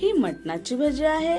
ही मटणाची भजी आहे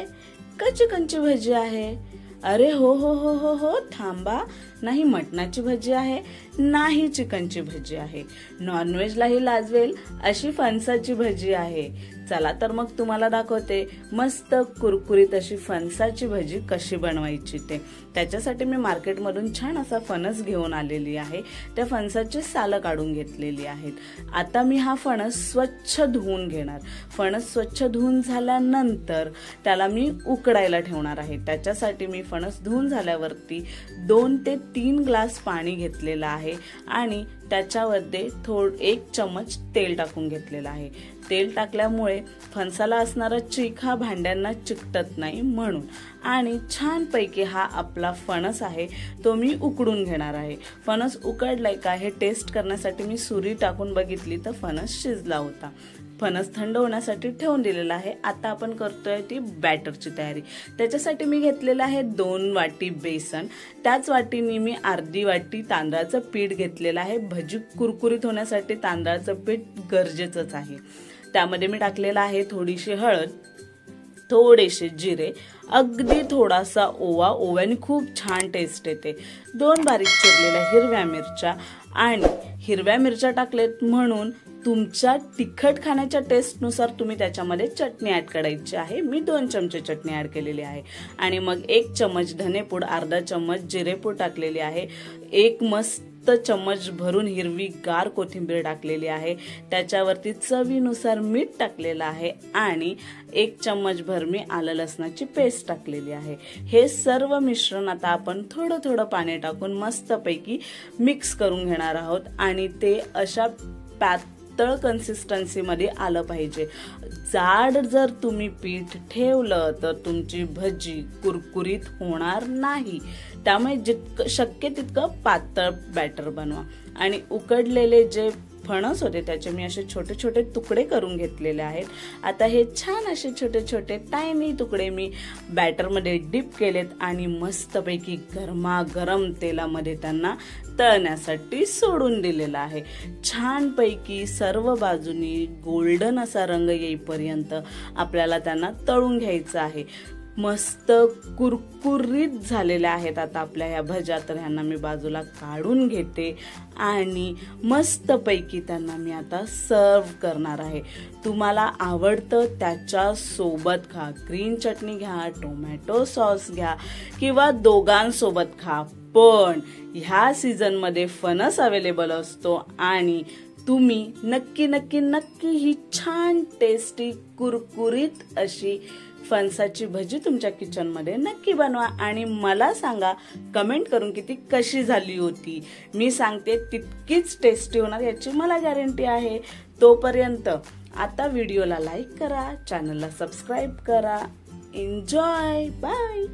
का चिकनची भजी आहे? अरे हो हो हो हो हो, थांबा, नाही मटणाची भजी आहे नाही चिकनची भजी आहे, नॉनव्हेजलाही लाजवेल अशी फणसाची भजी आहे। चला तर मग तुम्हाला दाखवते मस्त कुरकुरीत अशी फणसाची भजी कशी बनवायची ते। त्याच्यासाठी मी मार्केटमधून छान असा फणस घेऊन आलेली आहे। त्या फणसाची सालं काढून घेतलेली आहेत। आता मी हा फणस स्वच्छ धुवून घेणार। फणस स्वच्छ धुवून झाल्यानंतर त्याला मी उकडायला ठेवणार आहे। त्याच्यासाठी मी फणस धुवून झाल्यावरती 2 ते 3 ग्लास पाणी घेतलेलं आहे आणि त्याच्यामध्ये 1 चमच तेल टाकून घेतलेलं आहे। तेल टाकल्यामुळे फणसाला असणारा चीक हा भांड्यांना चिकटत नाही म्हणून। आणि छान पैकी हा आपला फणस आहे तो मी उकडून घेणार आहे। फणस उकडलाय का हे टेस्ट करण्यासाठी मी सुरी टाकून बघितली तर फणस शिजला होता। फणस थंड होण्यासाठी ठेवून दिलेला आहे। आता आपण करतोय ती बॅटरची तयारी। त्याच्यासाठी मी घेतलेला आहे 2 वाटी बेसन, त्याच वाटीने मी अर्धी वाटी तांदळाचं पीठ घेतलेलं आहे। भजी कुरकुरीत होण्यासाठी तांदळाचं पीठ गरजेचंच आहे। त्यामध्ये मी टाकलेलं आहे थोडीशी हळद, थोडेसे जिरे, अगदी थोडासा ओवा, ओव्याने खूप छान टेस्ट येते। 2 बारीक चिरलेल्या हिरव्या मिरच्या, आणि हिरव्या मिरच्या टाकलेत म्हणून तुमच्या तिखट खाण्याच्या टेस्टनुसार तुम्ही त्याच्यामध्ये चटणी ऍड करायची आहे। मी 2 चमचे चटणी ऍड केलेली आहे। आणि मग 1 चमच धनेपूड, अर्धा चमच जिरेपूड टाकलेली आहे। 1 मस्त चमच भरून हिरवी गार कोथिंबीर टाकलेली आहे। त्याच्यावरती चवीनुसार मीठ टाकलेलं आहे आणि 1 चमच भर मी आलं लसणाची पेस्ट टाकलेली आहे। हे सर्व मिश्रण आता आपण थोडं थोडं पाणी टाकून मस्तपैकी मिक्स करून घेणार आहोत आणि ते अशा पातळ कन्सिस्टन्सी मध्ये आलं पाहिजे। जाड जर तुम्ही पीठ ठेवलं तर तुमची भजी कुरकुरीत होणार नाही। त्यामुळे जितकं शक्य तितकं पातळ बॅटर बनवा। आणि उकडलेले जे फणस होते त्याचे मी असे छोटे छोटे तुकडे करून घेतलेले आहेत। आता हे छान असे छोटे छोटे टायनी तुकडे मी बॅटर मध्ये डिप केलेत आणि मस्तपैकी गरमागरम तेलामध्ये त्यांना तळण्यासाठी सोडून दिलेला आहे। छान पैकी सर्व बाजूनी गोल्डन असा रंग येईपर्यंत आपल्याला त्यांना तळून घ्यायचं आहे। मस्त कुरकुरीत झालेल्या आहेत आता आपल्या ह्या भज्या। तर ह्यांना मी बाजूला काढून घेते आणि मस्त पैकी त्यांना मी आता सर्व करणार आहे। तुम्हाला आवडतं त्याच्या सोबत खा, ग्रीन चटणी घ्या, टोमॅटो सॉस घ्या किंवा दोघांसोबत खा। पण ह्या सीझन मध्ये फणस अवेलेबल असतो आणि तुम्ही नक्की नक्की नक्की ही छान टेस्टी कुरकुरीत अशी फणसाची भजी तुमच्या किचन मध्ये नक्की बनवा आणि मला सांगा कमेंट करून की ती कशी झाली होती। मी सांगते तितकीच टेस्टी होणार याची मला गॅरंटी आहे। तोपर्यंत आता व्हिडिओला लाईक करा, चॅनलला सबस्क्राइब करा। Enjoy, bye.